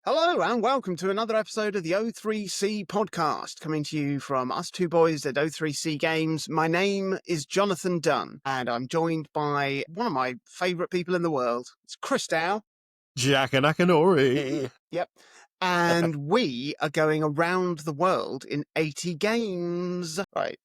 Hello and welcome to another episode of the O3C podcast, coming to you from us two boys at O3C Games. My name is Jonathan Dunn, and I'm joined by one of my favourite people in the world. It's Chris Dow. Jack and Akinori. Yep. And we are going around the world in 80 games. Right.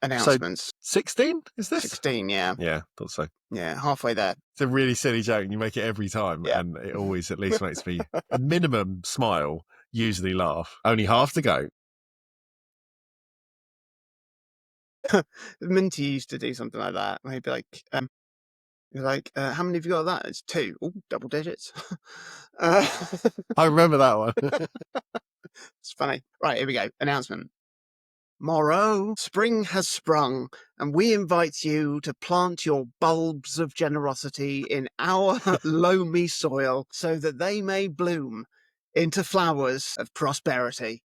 Announcements. 16, is this? 16, yeah. Yeah, thought so. Yeah, halfway there. It's a really silly joke, and you make it every time, and it always at least makes me a minimum smile, usually laugh. Only half to go. Minty used to do something like that. He'd be like, how many have you got of that? It's 2. Oh, double digits. I remember that one. It's funny. Right, here we go. Announcement. Morrow, spring has sprung, and we invite you to plant your bulbs of generosity in our loamy soil so that they may bloom into flowers of prosperity.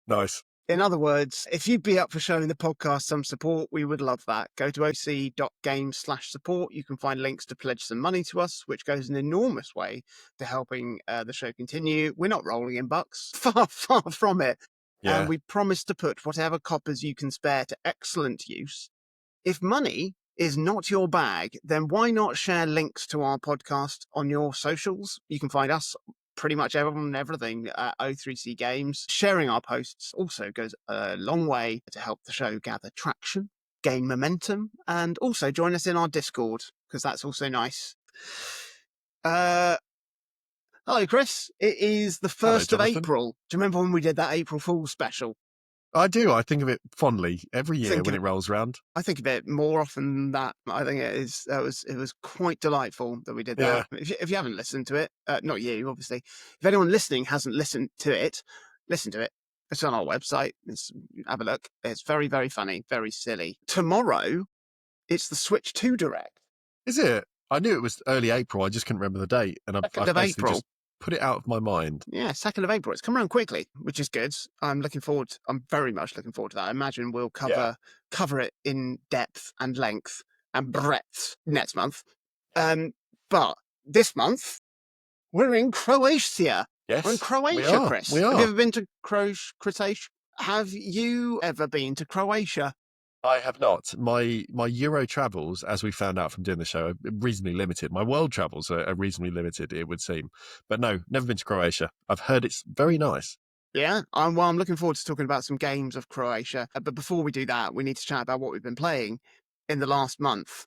Nice. In other words, if you'd be up for showing the podcast some support, we would love that. Go to oc.games/support. You can find links to pledge some money to us, which goes an enormous way to helping the show continue. We're not rolling in bucks. Far, far from it. Yeah. And we promise to put whatever coppers you can spare to excellent use. If money is not your bag, then why not share links to our podcast on your socials? You can find us pretty much everyone and everything at O3C Games. Sharing our posts also goes a long way to help the show gather traction, gain momentum, and also join us in our Discord, because that's also nice. Hello, Chris. It is the 1st of April. Do you remember when we did that April Fool's special? I do. I think of it fondly every year when it rolls around. I think of it more often than that. I think it was quite delightful that we did that. Yeah. If you haven't listened to it, not you, obviously. If anyone listening hasn't listened to it, listen to it. It's on our website. Have a look. It's very, very funny, very silly. Tomorrow, it's the Switch 2 Direct. Is it? I knew it was early April. I just couldn't remember the date. And I've basically just put it out of my mind. Yeah, 2nd of April. It's come around quickly, which is good. I'm very much looking forward to that. I imagine we'll cover it in depth and length and breadth next month. But this month, we're in Croatia. Yes, we're in Croatia, Chris. We are. Have you ever been to Croatia? Have you ever been to Croatia? I have not. My Euro travels, as we found out from doing the show, are reasonably limited. My world travels are reasonably limited, it would seem. But no, never been to Croatia. I've heard it's very nice. Yeah, I'm looking forward to talking about some games of Croatia. But before we do that, we need to chat about what we've been playing in the last month.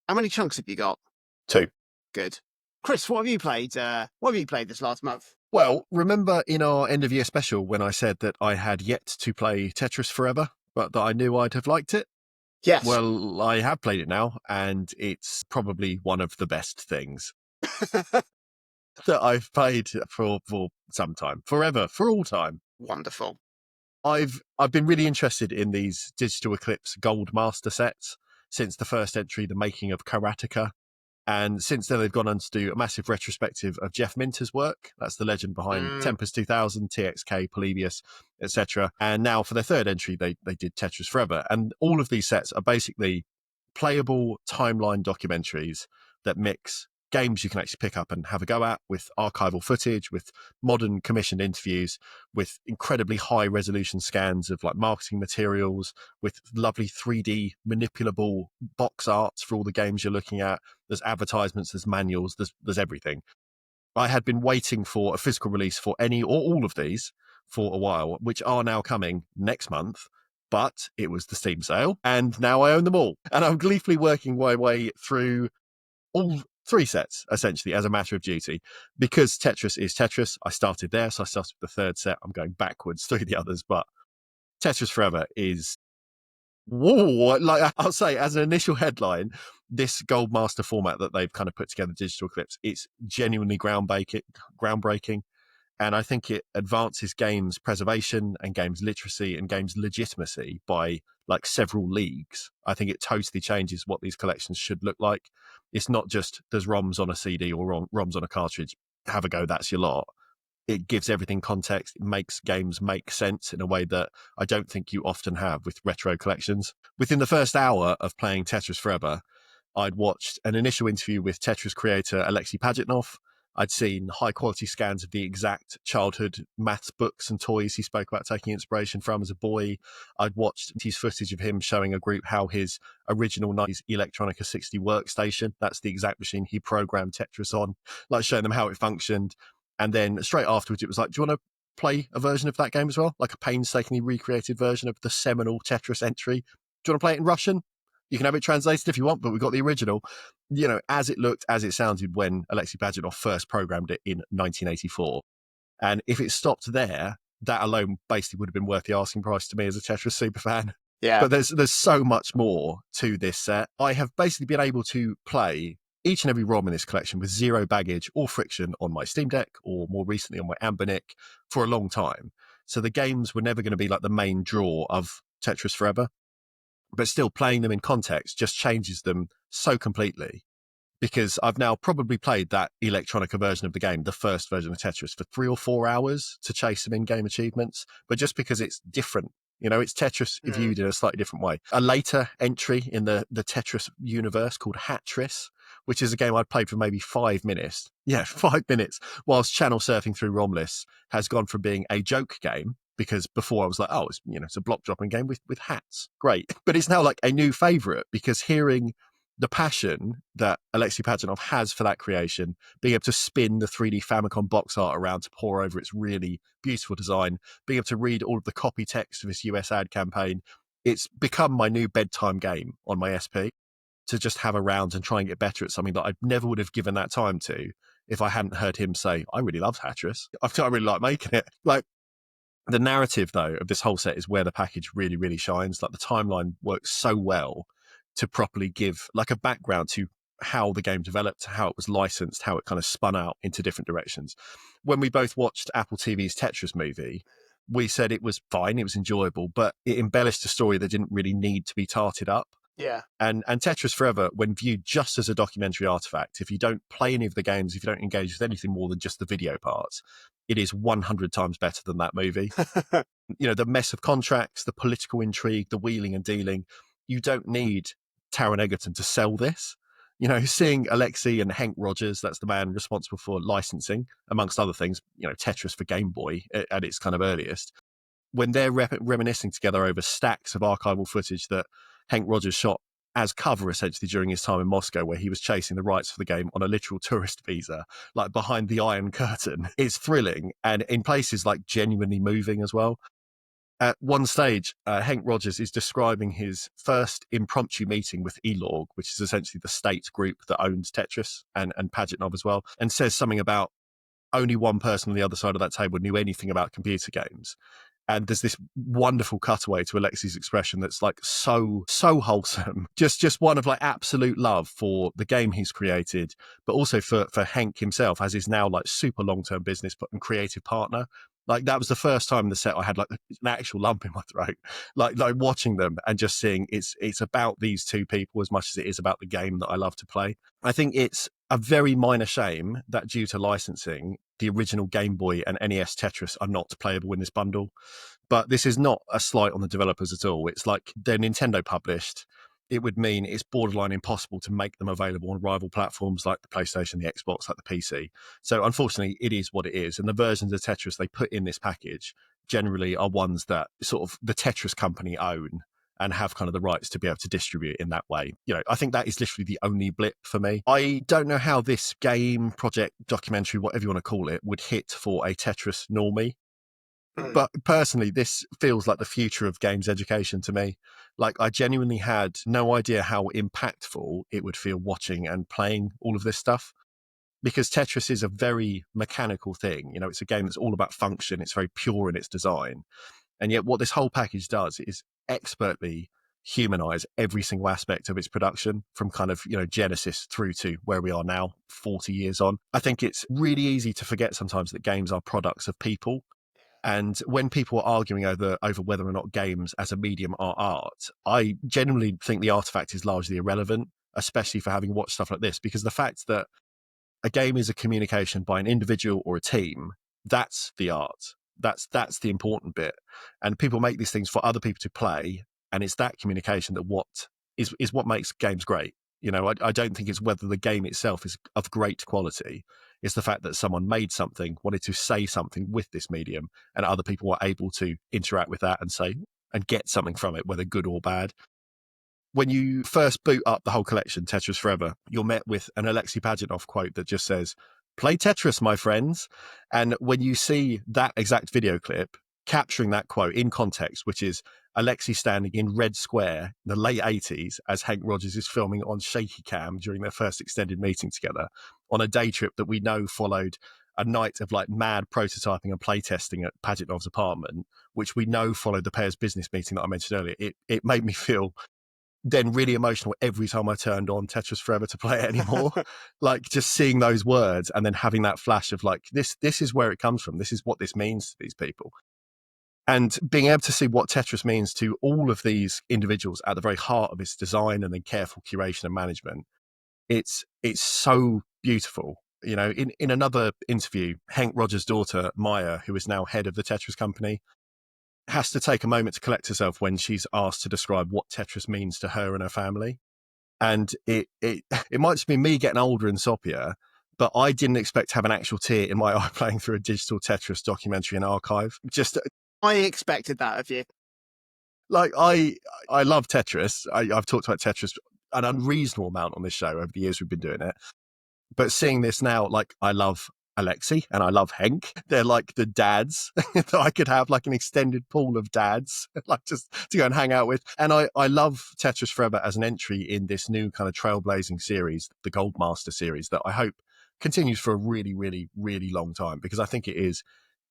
How many chunks have you got? 2. Good. Chris, what have you played? What have you played this last month? Well, remember in our end of year special when I said that I had yet to play Tetris Forever, but that I knew I'd have liked it? Yes. Well, I have played it now, and it's probably one of the best things that I've played for some time. Forever, for all time. Wonderful. I've been really interested in these Digital Eclipse Gold Master sets since the first entry, The Making of Karateka. And since then, they've gone on to do a massive retrospective of Jeff Minter's work. That's the legend behind Tempest 2000, TXK, Polybius, etc. And now for their third entry, they did Tetris Forever. And all of these sets are basically playable timeline documentaries that mix games you can actually pick up and have a go at with archival footage, with modern commissioned interviews, with incredibly high resolution scans of like marketing materials, with lovely 3D manipulable box arts for all the games you're looking at. There's advertisements, there's manuals, there's everything. I had been waiting for a physical release for any or all of these for a while, which are now coming next month. But it was the Steam sale, and now I own them all. And I'm gleefully working my way through all 3 sets, essentially, as a matter of duty. Because Tetris is Tetris, I started there, so I started with the 3rd set. I'm going backwards through the others, but Tetris Forever is, whoa, like I'll say, as an initial headline, this Gold Master format that they've kind of put together, Digital Eclipse, it's genuinely groundbreaking. And I think it advances games preservation and games literacy and games legitimacy by like several leagues. I think it totally changes what these collections should look like. It's not just there's ROMs on a CD or ROMs on a cartridge. Have a go, that's your lot. It gives everything context. It makes games make sense in a way that I don't think you often have with retro collections. Within the first hour of playing Tetris Forever, I'd watched an initial interview with Tetris creator Alexei Pajitnov, I'd seen high quality scans of the exact childhood maths books and toys he spoke about taking inspiration from as a boy. I'd watched his footage of him showing a group how his original 90s Electronica 60 workstation, that's the exact machine he programmed Tetris on, like showing them how it functioned. And then straight afterwards, it was like, do you want to play a version of that game as well? Like a painstakingly recreated version of the seminal Tetris entry. Do you want to play it in Russian? You can have it translated if you want, but we've got the original. You know, as it looked, as it sounded when Alexei Pajitnov first programmed it in 1984. And if it stopped there, that alone basically would have been worth the asking price to me as a Tetris superfan. Yeah. But there's so much more to this set. I have basically been able to play each and every ROM in this collection with zero baggage or friction on my Steam Deck, or more recently on my Ambernic, for a long time. So the games were never going to be like the main draw of Tetris Forever, but still playing them in context just changes them so completely, because I've now probably played that Electronica version of the game, the first version of Tetris, for 3 or 4 hours to chase some in-game achievements, but just because it's different. You know, it's Tetris viewed in a slightly different way. A later entry in the Tetris universe called Hatris, which is a game I'd played for maybe 5 minutes. Yeah, 5 minutes, whilst channel surfing through ROM lists, has gone from being a joke game, because before I was like, oh, it's a block dropping game with hats. Great. But it's now like a new favorite, because hearing the passion that Alexei Pajitnov has for that creation, being able to spin the 3D Famicom box art around to pour over its really beautiful design, being able to read all of the copy text of his US ad campaign, it's become my new bedtime game on my SP, to just have around and try and get better at something that I never would have given that time to if I hadn't heard him say, I really love Tetris. I really like making it. Like, the narrative, though, of this whole set is where the package really, really shines. Like, the timeline works so well to properly give like a background to how the game developed, how it was licensed, how it kind of spun out into different directions. When we both watched Apple TV's Tetris movie, we said it was fine, it was enjoyable, but it embellished a story that didn't really need to be tarted up. Yeah. And Tetris Forever, when viewed just as a documentary artifact, if you don't play any of the games, if you don't engage with anything more than just the video parts, it is 100 times better than that movie. You know, the mess of contracts, the political intrigue, the wheeling and dealing, you don't need Taron Egerton to sell this. You know, seeing Alexei and Hank Rogers, that's the man responsible for licensing, amongst other things, you know, Tetris for Game Boy at its kind of earliest, when they're reminiscing together over stacks of archival footage that Hank Rogers shot as cover essentially during his time in Moscow, where he was chasing the rights for the game on a literal tourist visa, like behind the Iron Curtain, is thrilling, and in places like genuinely moving as well. At one stage, Hank Rogers is describing his first impromptu meeting with Elorg, which is essentially the state group that owns Tetris, and Pajitnov as well, and says something about only one person on the other side of that table knew anything about computer games. And there's this wonderful cutaway to Alexei's expression that's like so wholesome. Just one of like absolute love for the game he's created, but also for Hank himself as his now like super long-term business and creative partner. Like, that was the first time in the set I had like an actual lump in my throat, like watching them and just seeing it's about these two people as much as it is about the game that I love to play. I think it's a very minor shame that due to licensing, the original Game Boy and NES Tetris are not playable in this bundle. But this is not a slight on the developers at all. It's like they're Nintendo published. It would mean it's borderline impossible to make them available on rival platforms like the PlayStation, the Xbox, like the PC. So unfortunately, it is what it is. And the versions of Tetris they put in this package generally are ones that sort of the Tetris company own and have kind of the rights to be able to distribute in that way. You know, I think that is literally the only blip for me. I don't know how this game, project, documentary, whatever you want to call it, would hit for a Tetris normie. But personally, this feels like the future of games education to me. Like, I genuinely had no idea how impactful it would feel watching and playing all of this stuff, because Tetris is a very mechanical thing. You know, it's a game that's all about function. It's very pure in its design. And yet what this whole package does is expertly humanize every single aspect of its production, from kind of, you know, Genesis through to where we are now, 40 years on. I think it's really easy to forget sometimes that games are products of people. And when people are arguing over whether or not games as a medium are art, I genuinely think the artifact is largely irrelevant, especially for having watched stuff like this, because the fact that a game is a communication by an individual or a team, that's the art. That's the important bit. And people make these things for other people to play, and it's that communication that is what makes games great. You know, I don't think it's whether the game itself is of great quality. It's the fact that someone made something, wanted to say something with this medium, and other people were able to interact with that and say and get something from it, whether good or bad. When you first boot up the whole collection, Tetris Forever, you're met with an Alexei Pajitnov quote that just says, "Play Tetris, my friends." And when you see that exact video clip capturing that quote in context, which is Alexei standing in Red Square in the late 80s as Hank Rogers is filming on shaky cam during their first extended meeting together on a day trip that we know followed a night of like mad prototyping and playtesting at Pajitnov's apartment, which we know followed the pair's business meeting that I mentioned earlier. It made me feel then really emotional every time I turned on Tetris Forever to play it anymore. Like just seeing those words and then having that flash of like, this is where it comes from. This is what this means to these people. And being able to see what Tetris means to all of these individuals at the very heart of its design and then careful curation and management, it's so beautiful. You know, in another interview, Hank Rogers' daughter, Maya, who is now head of the Tetris company, has to take a moment to collect herself when she's asked to describe what Tetris means to her and her family. And it might just be me getting older and soppier, but I didn't expect to have an actual tear in my eye playing through a digital Tetris documentary and archive. Just I expected that of you. like I love Tetris. I've talked about Tetris an unreasonable amount on this show over the years we've been doing it. But seeing this now, like I love Alexei and I love Henk. They're like the dads that I could have, like an extended pool of dads, like just to go and hang out with. And I love Tetris Forever as an entry in this new kind of trailblazing series, the Gold Master series, that I hope continues for a really, really, really long time, because I think it is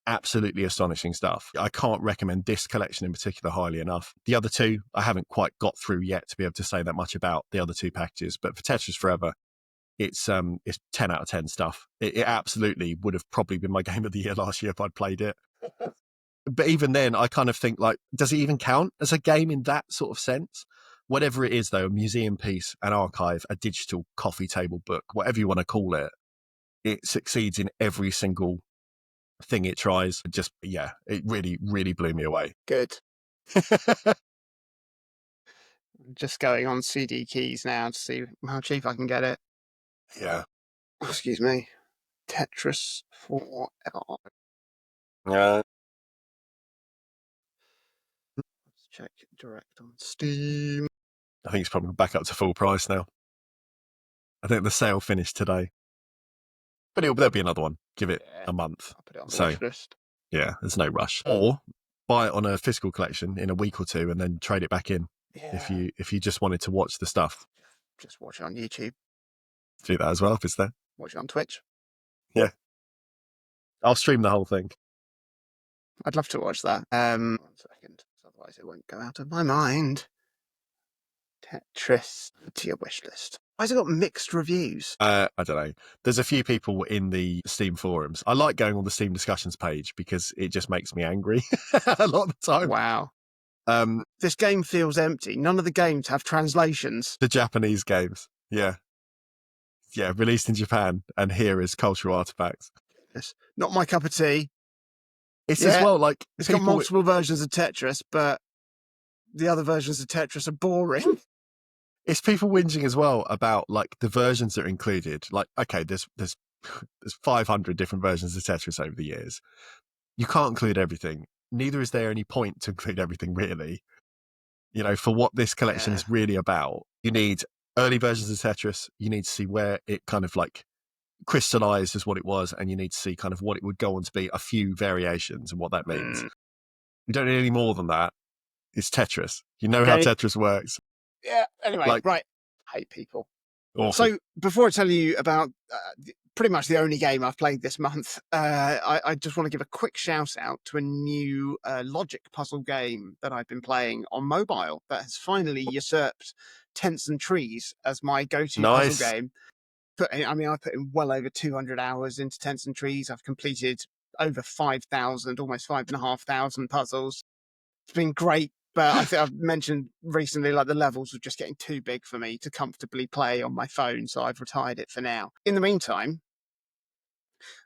absolutely astonishing stuff. I can't recommend this collection in particular highly enough. The other two, I haven't quite got through yet to be able to say that much about the other two packages, but for Tetris Forever, it's 10 out of 10 stuff. It absolutely would have probably been my game of the year last year if I'd played it. But even then, I kind of think, like, does it even count as a game in that sort of sense? Whatever it is, though, a museum piece, an archive, a digital coffee table book, whatever you want to call it, it succeeds in every single thing it tries. Just, yeah, it really, really blew me away. Good. Just going on CD keys now to see how cheap I can get it. Yeah. Excuse me. Tetris Forever. Yeah. Let's check direct on Steam. I think it's probably back up to full price now. I think the sale finished today. But there'll be another one. Give it a month. I'll put it on the wish list. Yeah, there's no rush. Or buy it on a physical collection in a week or two and then trade it back in. Yeah. If you just wanted to watch the stuff. Just watch it on YouTube. Do that as well if it's there. Watch it on Twitch. Yeah. I'll stream the whole thing. I'd love to watch that. 1 second. Otherwise it won't go out of my mind. Tetris to your wish list. Why has it got mixed reviews? I don't know. There's a few people in the Steam forums. I like going on the Steam discussions page because it just makes me angry a lot of the time. Wow. This game feels empty. None of the games have translations. The Japanese games. Yeah. Yeah, released in Japan and here as cultural artifacts. It's not my cup of tea. It's as well like... It's got multiple versions of Tetris, but the other versions of Tetris are boring. It's people whinging as well about like the versions that are included. Like, okay, there's 500 different versions of Tetris over the years. You can't include everything. Neither is there any point to include everything, really. You know, for what this collection is really about, you need early versions of Tetris. You need to see where it kind of like crystallized as what it was, and you need to see kind of what it would go on to be, a few variations and what that means. You don't need any more than that. It's Tetris. You know how Tetris works. Yeah, anyway, right. I hate people. Awesome. So before I tell you about pretty much the only game I've played this month, I just want to give a quick shout out to a new logic puzzle game that I've been playing on mobile that has finally usurped Tents and Trees as my go-to puzzle game. I put in well over 200 hours into Tents and Trees. I've completed over 5,000, almost 5,500 puzzles. It's been great. But I think I've mentioned recently, like the levels were just getting too big for me to comfortably play on my phone, so I've retired it for now. In the meantime,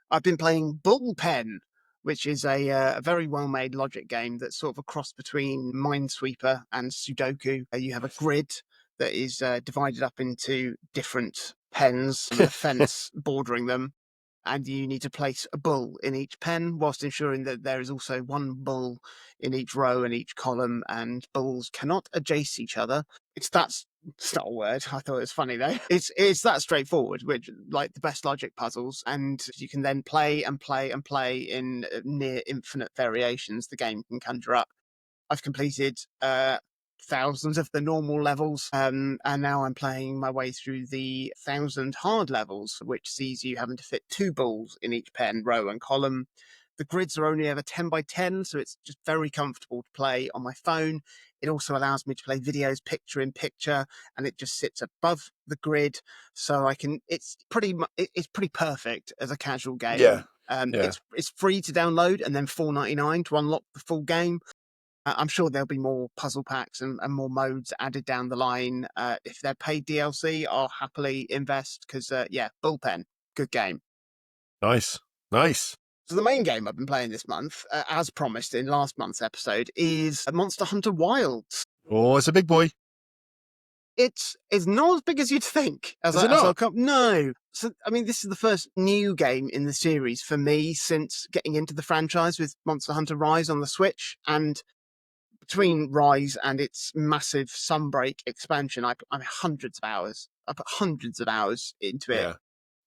I've been playing Bullpen, which is a very well-made logic game that's sort of a cross between Minesweeper and Sudoku. You have a grid that is divided up into different pens with a fence bordering them. and you need to place a bull in each pen, whilst ensuring that there is also one bull in each row and each column, and bulls cannot adjace each other. It's not a word. I thought it was funny though. It's that straightforward, which like the best logic puzzles, and you can then play and play and play in near infinite variations the game can conjure up. I've completed thousands of the normal levels, and now I'm playing my way through the 1,000 hard levels, which sees you having to fit 2 balls in each pen, row, and column. The grids are only ever 10 by 10, so it's just very comfortable to play on my phone. It also allows me to play videos picture in picture, and it just sits above the grid, so I can. It's pretty perfect as a casual game. Yeah. Yeah. It's free to download, and then $4.99 to unlock the full game. I'm sure there'll be more puzzle packs and more modes added down the line. If they're paid DLC, I'll happily invest because, Bullpen, good game. Nice. So the main game I've been playing this month, as promised in last month's episode, is Monster Hunter Wilds. Oh, it's a big boy. It's not as big as you'd think. Is it not? No. So, I mean, this is the first new game in the series for me since getting into the franchise with Monster Hunter Rise on the Switch, and between Rise and its massive Sunbreak expansion, I put hundreds of hours. I put hundreds of hours into it. Yeah.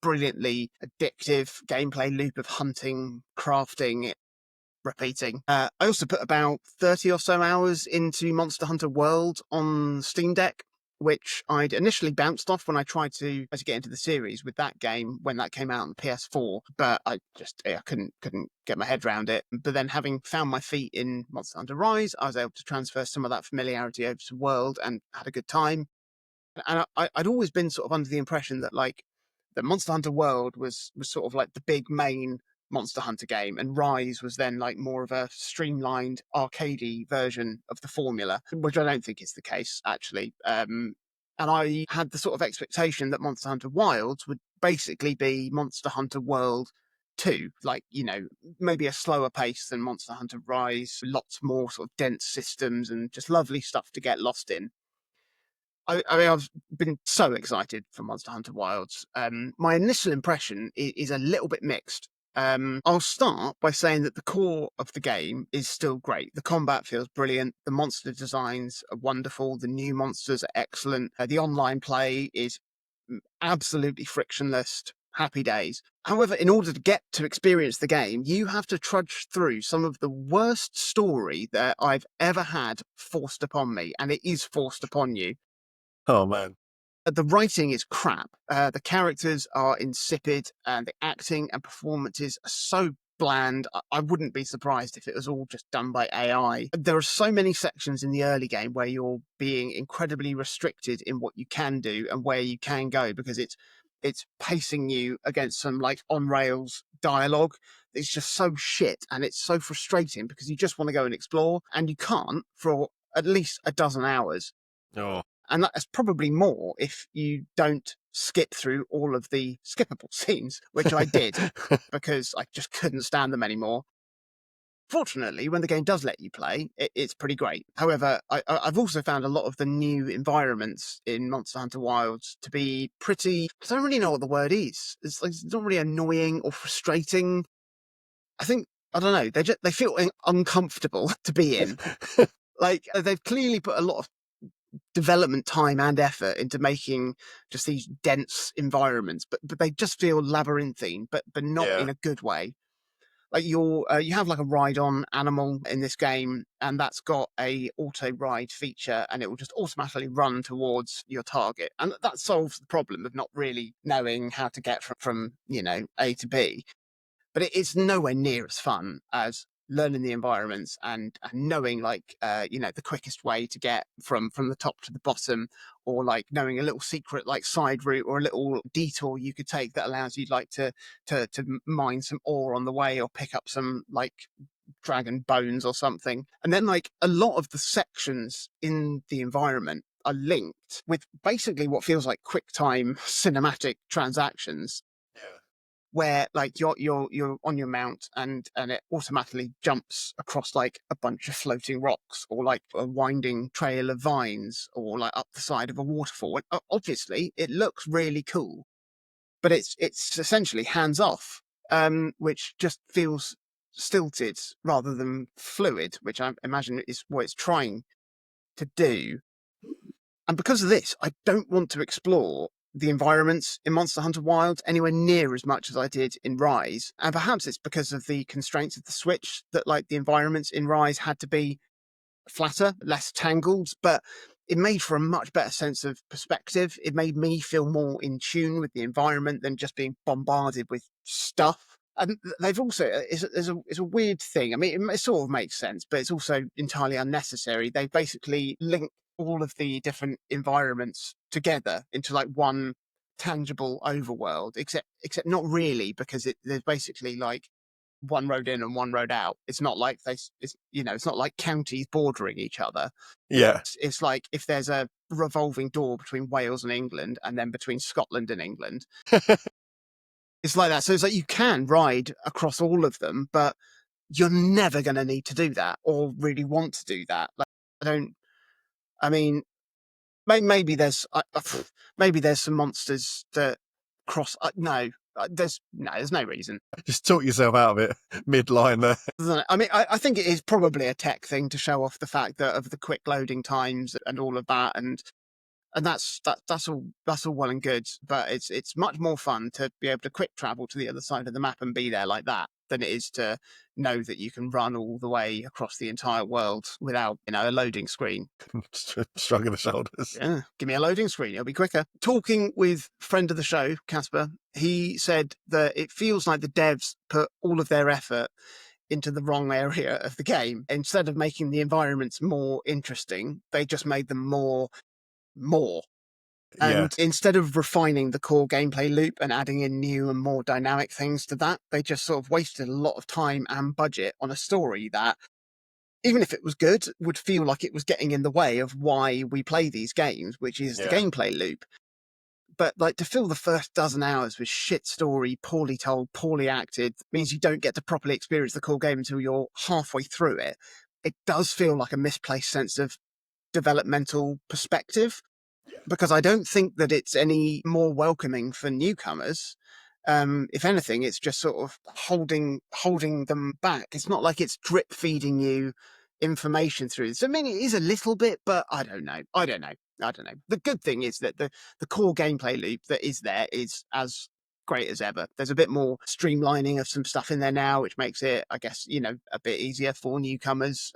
Brilliantly addictive gameplay loop of hunting, crafting, repeating. I also put about 30 or so hours into Monster Hunter World on Steam Deck, which I'd initially bounced off when I tried to get into the series with that game when that came out on PS4, but I couldn't get my head around it. But then, having found my feet in Monster Hunter Rise, I was able to transfer some of that familiarity over to World and had a good time. And I'd always been sort of under the impression that the Monster Hunter World was sort of like the big main Monster Hunter game, and Rise was then like more of a streamlined arcadey version of the formula, which I don't think is the case actually. And I had the sort of expectation that Monster Hunter Wilds would basically be Monster Hunter World 2, like, maybe a slower pace than Monster Hunter Rise, lots more sort of dense systems and just lovely stuff to get lost in. I mean, I've been so excited for Monster Hunter Wilds. My initial impression is a little bit mixed. I'll start by saying that the core of the game is still great. The combat feels brilliant. The monster designs are wonderful. The new monsters are excellent. The online play is absolutely frictionless. Happy days. However, in order to get to experience the game, you have to trudge through some of the worst story that I've ever had forced upon me, and it is forced upon you. Oh, man. The writing is crap. The characters are insipid, and the acting and performances are so bland. I wouldn't be surprised if it was all just done by AI. There are so many sections in the early game where you're being incredibly restricted in what you can do and where you can go, because it's pacing you against some like on rails dialogue. It's just so shit, and it's so frustrating because you just want to go and explore, and you can't for at least a dozen hours. Oh. And that's probably more if you don't skip through all of the skippable scenes, which I did because I just couldn't stand them anymore. Fortunately, when the game does let you play, it's pretty great. However, I've also found a lot of the new environments in Monster Hunter Wilds to be pretty... I don't really know what the word is. It's not really annoying or frustrating. I think, I don't know, they feel uncomfortable to be in. Like, they've clearly put a lot of development time and effort into making just these dense environments, but they just feel labyrinthine, but not in a good way. Like you have like a ride-on animal in this game, and that's got a auto ride feature, and it will just automatically run towards your target, and that solves the problem of not really knowing how to get from A to B. But it's nowhere near as fun as learning the environments and knowing the quickest way to get from the top to the bottom, or like knowing a little secret like side route or a little detour you could take that allows you to mine some ore on the way or pick up some like dragon bones or something. And then like a lot of the sections in the environment are linked with basically what feels like quick time cinematic transactions, where like you're on your mount and it automatically jumps across like a bunch of floating rocks or like a winding trail of vines or like up the side of a waterfall. And obviously it looks really cool, but it's essentially hands off. which just feels stilted rather than fluid, which I imagine is what it's trying to do. And because of this, I don't want to explore the environments in Monster Hunter Wilds anywhere near as much as I did in Rise. And perhaps it's because of the constraints of the Switch that like the environments in Rise had to be flatter, less tangled, but it made for a much better sense of perspective. It made me feel more in tune with the environment than just being bombarded with stuff. And they've also, it's a weird thing. I mean, it sort of makes sense, but it's also entirely unnecessary. They basically link all of the different environments together into like one tangible overworld, except not really, because there's basically like one road in and one road out. It's not like it's not like counties bordering each other. Yeah. It's like if there's a revolving door between Wales and England and then between Scotland and England. It's like that. So it's like you can ride across all of them, but you're never going to need to do that or really want to do that. Like, I mean, maybe there's maybe there's some monsters that cross. No, there's no reason. Just talk yourself out of it mid-line there. I mean, I think it is probably a tech thing to show off the fact that of the quick loading times and all of that, and that's all well and good. But it's much more fun to be able to quick travel to the other side of the map and be there like that than it is to know that you can run all the way across the entire world without a loading screen. Shrug of the shoulders. Yeah, give me a loading screen. It'll be quicker. Talking with friend of the show, Casper, he said that it feels like the devs put all of their effort into the wrong area of the game. Instead of making the environments more interesting, they just made them more. Yeah. And instead of refining the core gameplay loop and adding in new and more dynamic things to that, they just sort of wasted a lot of time and budget on a story that, even if it was good, would feel like it was getting in the way of why we play these games, which is the gameplay loop. But like to fill the first dozen hours with shit story, poorly told, poorly acted, means you don't get to properly experience the core game until you're halfway through it. It does feel like a misplaced sense of developmental perspective, because I don't think that it's any more welcoming for newcomers. If anything, it's just sort of holding them back. It's not like it's drip feeding you information through this. I mean, it is a little bit, but I don't know. The good thing is that the core gameplay loop that is there is as great as ever. There's a bit more streamlining of some stuff in there now, which makes it, I guess, a bit easier for newcomers.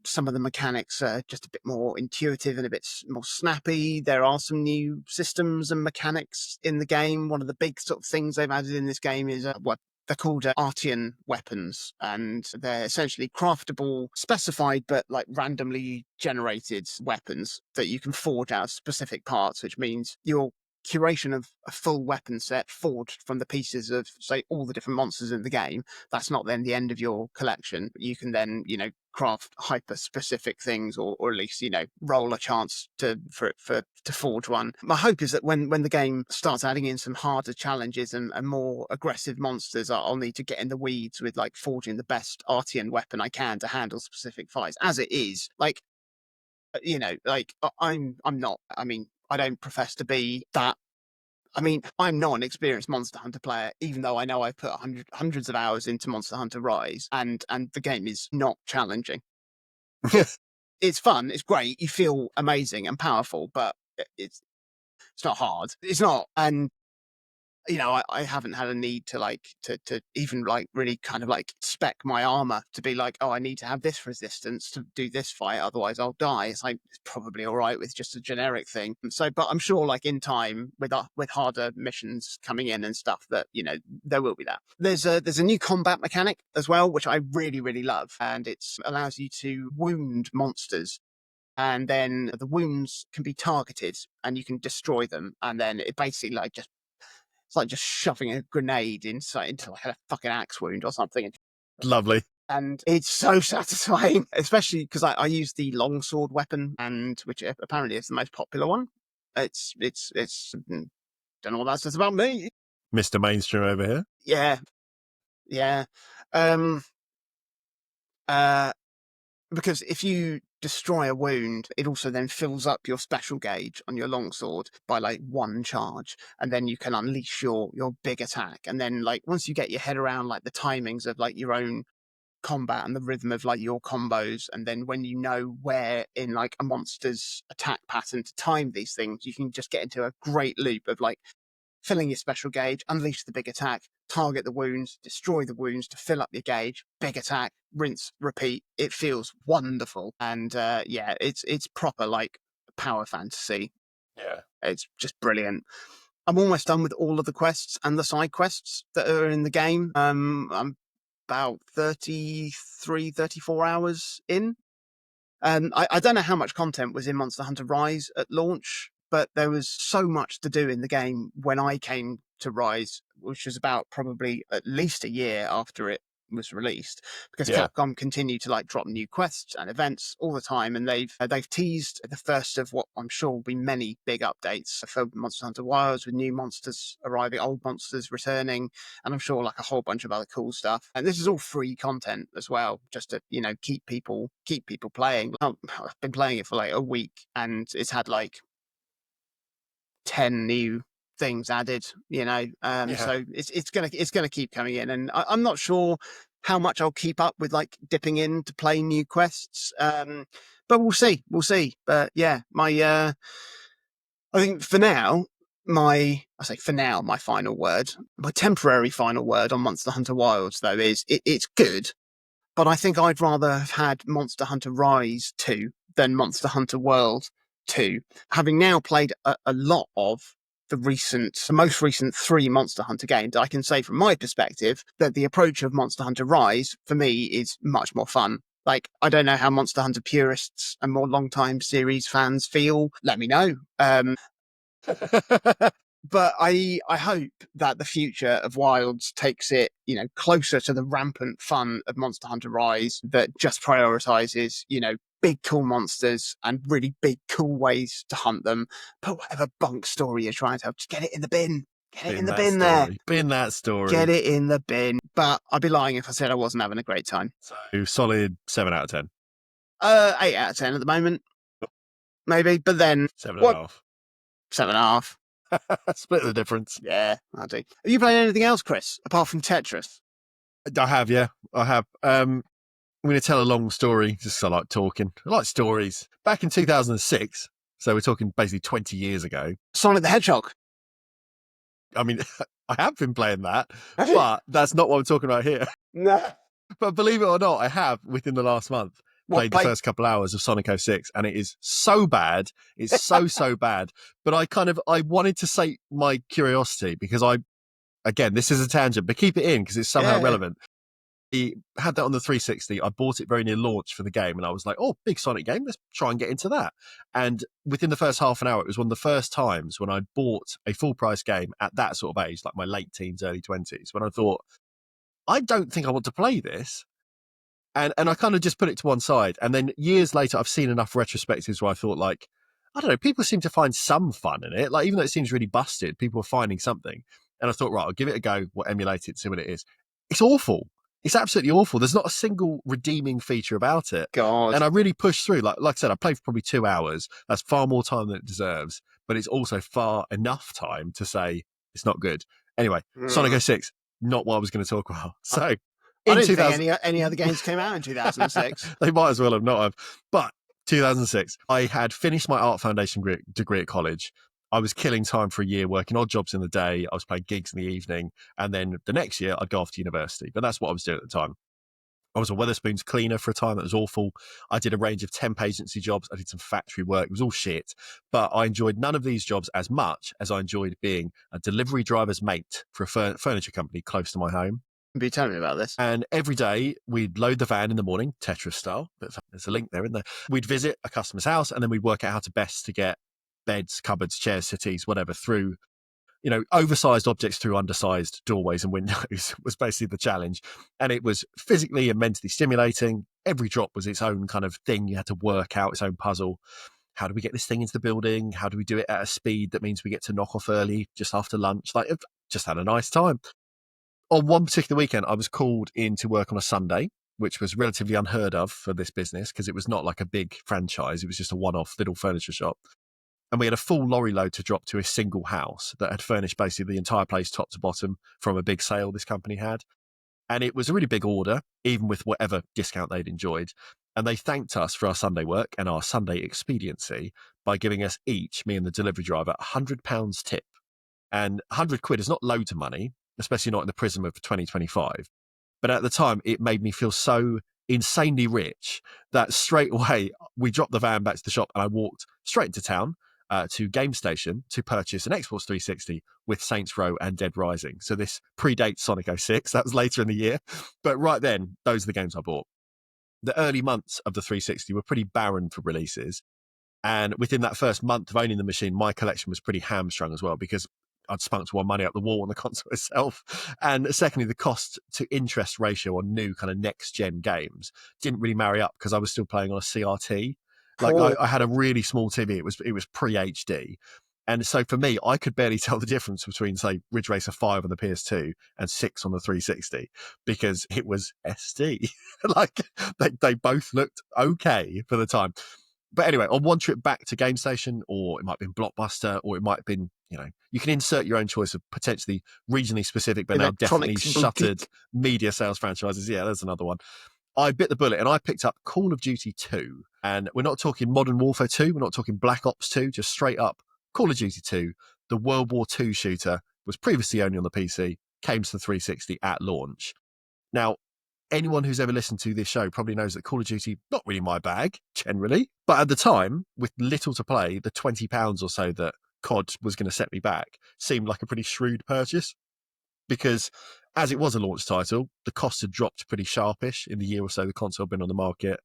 Some of the mechanics are just a bit more intuitive and a bit more snappy. There are some new systems and mechanics in the game. One of the big sort of things they've added in this game is what they're called Artian weapons, and they're essentially craftable, specified, but like randomly generated weapons that you can forge out of specific parts, which means your curation of a full weapon set forged from the pieces of, say, all the different monsters in the game. That's not then the end of your collection. You can then, craft hyper specific things, or at least, roll a chance to forge one. My hope is that when the game starts adding in some harder challenges and more aggressive monsters, I'll need to get in the weeds with like forging the best Artian weapon I can to handle specific fights. As it is, like, I'm not, I mean, I don't profess to be that. I mean, I'm not an experienced Monster Hunter player, even though I know I've put hundreds of hours into Monster Hunter Rise, and the game is not challenging. It's fun, it's great, you feel amazing and powerful, but it's not hard. It's not, and I haven't had a need to even like really kind of like spec my armor to be like, oh, I need to have this resistance to do this fight, otherwise I'll die. It's like, it's probably all right with just a generic thing. So, but I'm sure like in time with harder missions coming in and stuff that, there will be that. There's a new combat mechanic as well, which I really, really love. And it allows you to wound monsters, and then the wounds can be targeted and you can destroy them. And then it basically like it's like just shoving a grenade into like a fucking axe wound or something. Lovely. And it's so satisfying, especially because I use the longsword weapon, and which apparently is the most popular one. It's don't know what that says about me. Mr. Mainstream over here. Yeah. Um Because if you destroy a wound, it also then fills up your special gauge on your longsword by like 1 charge, and then you can unleash your big attack. And then like once you get your head around like the timings of like your own combat and the rhythm of like your combos, and then when you know where in like a monster's attack pattern to time these things, you can just get into a great loop of like filling your special gauge, unleash the big attack, target the wounds, destroy the wounds to fill up your gauge, big attack, rinse, repeat. It feels wonderful. And yeah, it's proper like power fantasy. Yeah. It's just brilliant. I'm almost done with all of the quests and the side quests that are in the game. I'm about 33, 34 hours in. I don't know how much content was in Monster Hunter Rise at launch, but there was so much to do in the game when I came to Rise, which was about probably at least a year after it was released, because Yeah. Capcom continue to like drop new quests and events all the time, and they've teased the first of what I'm sure will be many big updates for Monster Hunter Wilds, with new monsters arriving, old monsters returning, and I'm sure like a whole bunch of other cool stuff. And this is all free content as well, just to keep people playing. I've been playing it for like a week, and it's had like 10 new things added. So it's gonna keep coming in, and I'm not sure how much I'll keep up with like dipping in to play new quests. But we'll see. But yeah, my I think for now, my final word, my temporary final word on Monster Hunter Wilds, though, is it's good, but I think I'd rather have had Monster Hunter Rise 2 than Monster Hunter World 2. Having now played a lot of the most recent 3 Monster Hunter games, I can say from my perspective that the approach of Monster Hunter Rise, for me, is much more fun. Like, I don't know how Monster Hunter purists and more long-time series fans feel. Let me know. But I hope that the future of Wilds takes it, closer to the rampant fun of Monster Hunter Rise, that just prioritizes, big cool monsters and really big cool ways to hunt them. But whatever bunk story you're trying to tell, just get it in the bin. Get it in the bin there. Bin that story. Get it in the bin. But I'd be lying if I said I wasn't having a great time. So solid 7 out of 10. 8 out of 10 at the moment. Maybe, but then 7.5. 7.5. Split the difference. Yeah, I do. Have you played anything else, Chris, apart from Tetris? I have, yeah. I have. I'm going to tell a long story, just because I like talking. I like stories. Back in 2006, so we're talking basically 20 years ago. Sonic the Hedgehog. I mean, I have been playing that, but that's not what I'm talking about here. No. But believe it or not, I have, within the last month, played the first couple hours of Sonic 06, and it is so bad. It's so bad. But I wanted to sate my curiosity, because again, this is a tangent, but keep it in because it's somehow relevant. He had that on the 360. I bought it very near launch for the game, and I was like, oh, big Sonic game. Let's try and get into that. And within the first half an hour, it was one of the first times when I bought a full price game at that sort of age, like my late teens, early 20s, when I thought, I don't think I want to play this. And I kind of just put it to one side. And then years later, I've seen enough retrospectives where I thought, like, I don't know, people seem to find some fun in it. Like, even though it seems really busted, people are finding something. And I thought, right, I'll give it a go. We'll emulate it, see what it is. It's awful. It's absolutely awful. There's not a single redeeming feature about it. God. And I really pushed through. Like I said, I played for probably 2 hours. That's far more time than it deserves. But it's also far enough time to say it's not good. Anyway, Sonic 06, not what I was going to talk about. So, I didn't think any other games came out in 2006. They might as well have not have. But 2006, I had finished my art foundation degree at college. I was killing time for a year, working odd jobs in the day. I was playing gigs in the evening. And then the next year, I'd go off to university. But that's what I was doing at the time. I was a Wetherspoons cleaner for a time. That was awful. I did a range of temp agency jobs. I did some factory work. It was all shit. But I enjoyed none of these jobs as much as I enjoyed being a delivery driver's mate for a furniture company close to my home. Be telling me about this. And every day we'd load the van in the morning, Tetris style. There's a link there, isn't there? We'd visit a customer's house, and then we'd work out how to best to get beds, cupboards, chairs, settees, whatever, through, oversized objects through undersized doorways and windows was basically the challenge. And it was physically and mentally stimulating. Every drop was its own kind of thing. You had to work out its own puzzle. How do we get this thing into the building? How do we do it at a speed that means we get to knock off early just after lunch? Like, just had a nice time. On one particular weekend, I was called in to work on a Sunday. which was relatively unheard of for this business because it was not like a big franchise. It was just a one-off little furniture shop. And we had a full lorry load to drop to a single house that had furnished basically the entire place top to bottom from a big sale this company had. And it was a really big order, even with whatever discount they'd enjoyed. And they thanked us for our Sunday work and our Sunday expediency by giving us each, me and the delivery driver, £100 tip. And £100 is not loads of money, especially not in the prism of 2025. But at the time, it made me feel so insanely rich that straight away we dropped the van back to the shop and I walked straight into town to Game Station to purchase an Xbox 360 with Saints Row and Dead Rising. So this predates Sonic 06. That was later in the year. But right then, those are the games I bought. The early months of the 360 were pretty barren for releases. And within that first month of owning the machine, my collection was pretty hamstrung as well because I'd spunked one, money out the wall on the console itself. And secondly, the cost to interest ratio on new kind of next gen games didn't really marry up because I was still playing on a CRT. Like I had a really small TV. It was pre HD. And so for me, I could barely tell the difference between, say, Ridge Racer 5 on the PS2 and 6 on the 360 because it was SD. Like they both looked okay for the time. But anyway, on one trip back to Game Station, or it might have been Blockbuster, or it might have been, you can insert your own choice of potentially regionally specific, but now definitely shuttered media sales franchises. Yeah, there's another one. I bit the bullet and I picked up Call of Duty 2. And we're not talking Modern Warfare 2. We're not talking Black Ops 2, just straight up Call of Duty 2. The World War II shooter was previously only on the PC, came to the 360 at launch. Now, anyone who's ever listened to this show probably knows that Call of Duty, not really my bag, generally. But at the time, with little to play, the £20 or so that COD was going to set me back seemed like a pretty shrewd purchase. Because as it was a launch title, the cost had dropped pretty sharpish in the year or so the console had been on the market.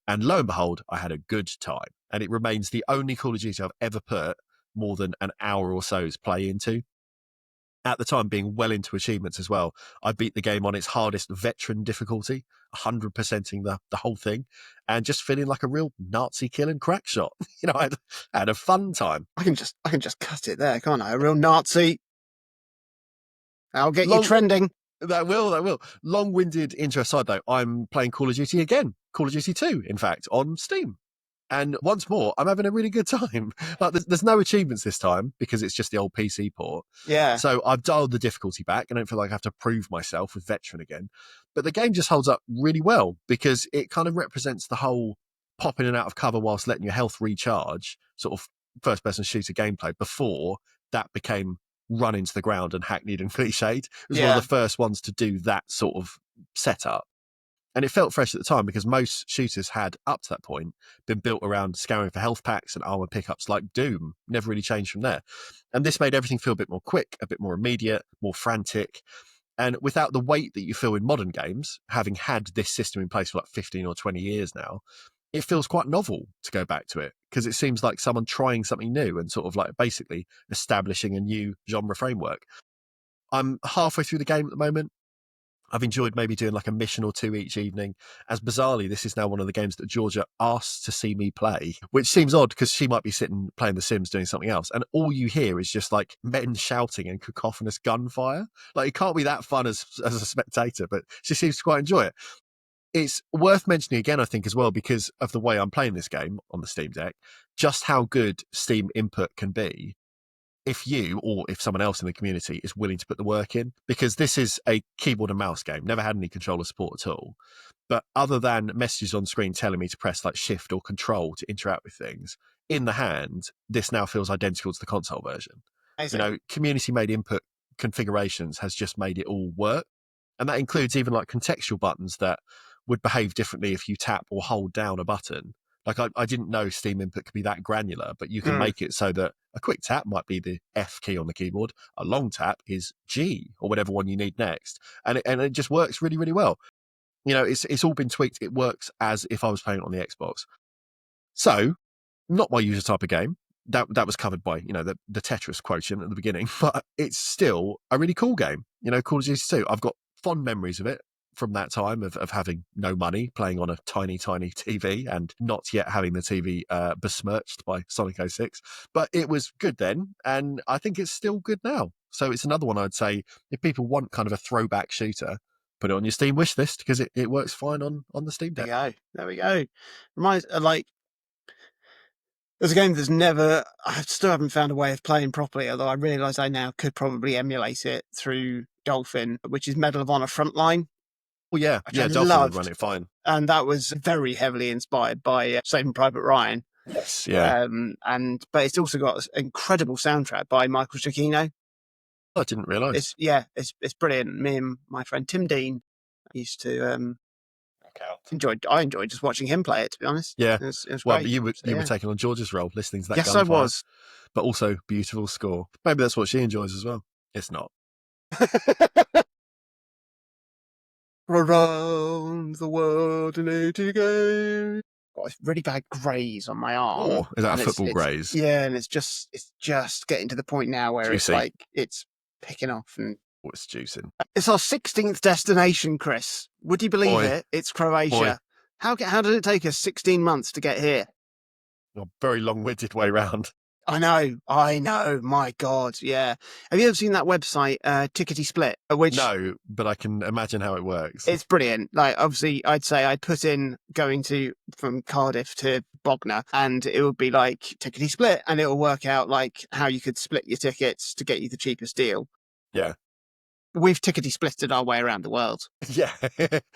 And lo and behold, I had a good time. And it remains the only Call of Duty I've ever put more than an hour or so's play into. At the time, being well into achievements as well, I beat the game on its hardest veteran difficulty, 100%ing the whole thing, and just feeling like a real Nazi killing crack shot. I had a fun time. I can just cut it there, can't I? A real Nazi. I'll get you trending. That will. Long-winded intro aside, though, I'm playing Call of Duty again. Call of Duty 2, in fact, on Steam. And once more, I'm having a really good time. Like, there's no achievements this time because it's just the old PC port. Yeah. So I've dialed the difficulty back. I don't feel like I have to prove myself with Veteran again. But the game just holds up really well because it kind of represents the whole popping in and out of cover whilst letting your health recharge, sort of first-person shooter gameplay before that became run into the ground and hackneyed and cliched. It was one of the first ones to do that sort of setup. And it felt fresh at the time because most shooters had, up to that point, been built around scouring for health packs and armor pickups like Doom. Never really changed from there. And this made everything feel a bit more quick, a bit more immediate, more frantic. And without the weight that you feel in modern games, having had this system in place for like 15 or 20 years now, it feels quite novel to go back to it because it seems like someone trying something new and sort of like basically establishing a new genre framework. I'm halfway through the game at the moment. I've enjoyed maybe doing like a mission or two each evening. As bizarrely, this is now one of the games that Georgia asks to see me play, which seems odd because she might be sitting playing The Sims doing something else. And all you hear is just like men shouting and cacophonous gunfire. Like it can't be that fun as a spectator, but she seems to quite enjoy it. It's worth mentioning again, I think, as well, because of the way I'm playing this game on the Steam Deck, just how good Steam input can be if you or if someone else in the community is willing to put the work in, because this is a keyboard and mouse game, never had any controller support at all. But other than messages on screen telling me to press like shift or control to interact with things, in the hand, this now feels identical to the console version. Community made input configurations has just made it all work. And that includes even like contextual buttons that would behave differently if you tap or hold down a button. Like I didn't know Steam input could be that granular, but you can make it so that a quick tap might be the F key on the keyboard. A long tap is G or whatever one you need next. And it just works really, really well. It's all been tweaked. It works as if I was playing it on the Xbox. So not my usual type of game. That was covered by, the Tetris quotient at the beginning, but it's still a really cool game. Call of Duty 2. I've got fond memories of it from that time of having no money, playing on a tiny, tiny TV and not yet having the TV besmirched by Sonic 06. But it was good then, and I think it's still good now. So it's another one I'd say if people want kind of a throwback shooter, Put it on your Steam wish list because it works fine on the Steam Deck. There we go. Reminds like there's a game that's I still haven't found a way of playing properly, although I realise I now could probably emulate it through Dolphin, which is Medal of Honor Frontline. Well, yeah, which I Dolphin would loved. run it fine. And that was very heavily inspired by Saving Private Ryan. Yes, yeah. But it's also got an incredible soundtrack by Michael Giacchino. I didn't realise. It's brilliant. Me and my friend Tim Dean used to I enjoyed just watching him play it, to be honest. Yeah. It was well, great. you were taking on George's role, listening to that Yes, gunfire. I was. But also beautiful score. Maybe that's what she enjoys as well. It's not. Around the world in 80 games. Got a really bad graze on my arm. Oh, is that a football graze? Yeah, and it's just getting to the point now where Juicy. it's picking off and it's juicing. It's our 16th destination, Chris. Would you believe it? It's Croatia. How did it take us 16 months to get here? A very long-winded way round. I know. My God, yeah. Have you ever seen that website, Tickety Split? No, but I can imagine how it works. It's brilliant. Like, obviously, I'd say I'd put in going from Cardiff to Bognor, and it would be like Tickety Split, and it will work out like how you could split your tickets to get you the cheapest deal. Yeah. We've tickety splitted our way around the world. Yeah.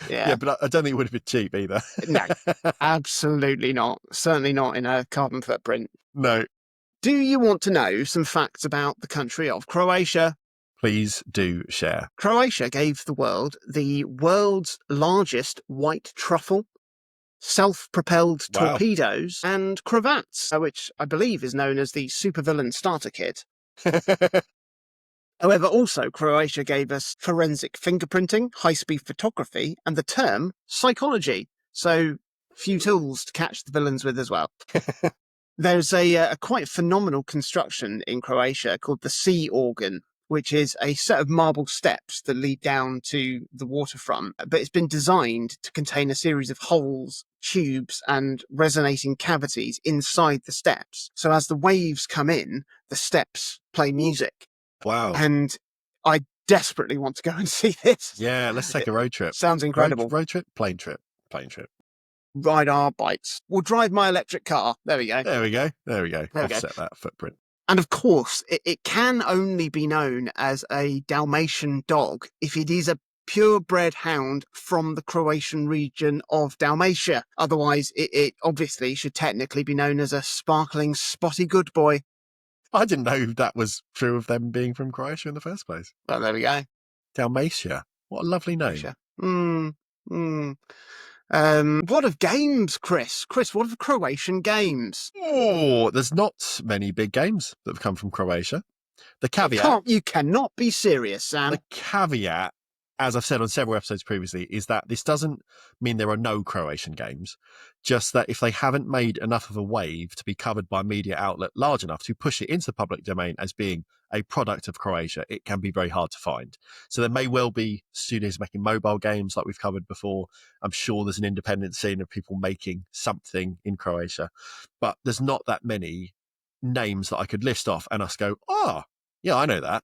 Yeah, but I don't think it would have been cheap either. No, absolutely not. Certainly not in a carbon footprint. No. Do you want to know some facts about the country of Croatia? Please do share. Croatia gave the world the world's largest white truffle, self-propelled torpedoes, and cravats, which I believe is known as the supervillain starter kit. However, also Croatia gave us forensic fingerprinting, high-speed photography, and the term psychology. So, few tools to catch the villains with as well. There's a quite phenomenal construction in Croatia called the Sea Organ, which is a set of marble steps that lead down to the waterfront. But it's been designed to contain a series of holes, tubes, and resonating cavities inside the steps. So as the waves come in, the steps play music. Wow. And I desperately want to go and see this. Yeah, let's take a road trip. Sounds incredible. Road trip? Plane trip. Ride our bikes. We'll drive my electric car. There we go. Offset that footprint. And of course, it can only be known as a Dalmatian dog if it is a purebred hound from the Croatian region of Dalmatia. Otherwise, it obviously should technically be known as a sparkling spotty good boy. I didn't know that was true of them being from Croatia in the first place. Well, there we go. Dalmatia. What a lovely name. What of games, Chris? Chris, what of Croatian games? Oh, there's not many big games that have come from Croatia. The caveat... You cannot be serious, Sam. The caveat, as I've said on several episodes previously, is that this doesn't mean there are no Croatian games, just that if they haven't made enough of a wave to be covered by a media outlet large enough to push it into the public domain as being a product of Croatia, it can be very hard to find. So there may well be studios making mobile games like we've covered before. I'm sure there's an independent scene of people making something in Croatia, but there's not that many names that I could list off and us go, yeah, I know that.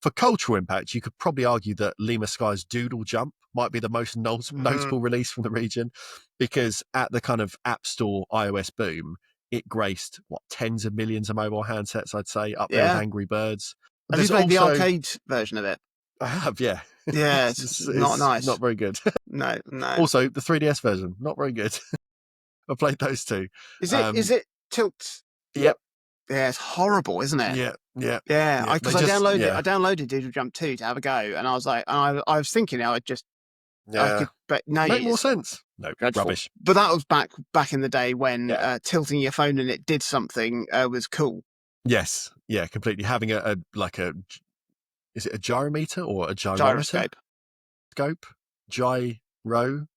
For cultural impact, you could probably argue that Lima Sky's Doodle Jump might be the most notable release from the region, because at the kind of App Store iOS boom, it graced, tens of millions of mobile handsets, I'd say, up there with Angry Birds. Have you played the arcade version of it? I have, yeah. Yeah, it's not nice. Not very good. No. Also, the 3DS version, not very good. I played those two. Is it Tilt? Yep. Yeah, it's horrible, isn't it? Yeah. Because I downloaded Doodle Jump 2 to have a go, and I was like, I was thinking I could, but no, make more sense. No, dreadful. Rubbish. But that was back in the day when tilting your phone and it did something was cool. Yes, yeah, completely. Having is it a gyrometer or a gyroscope? Gyro,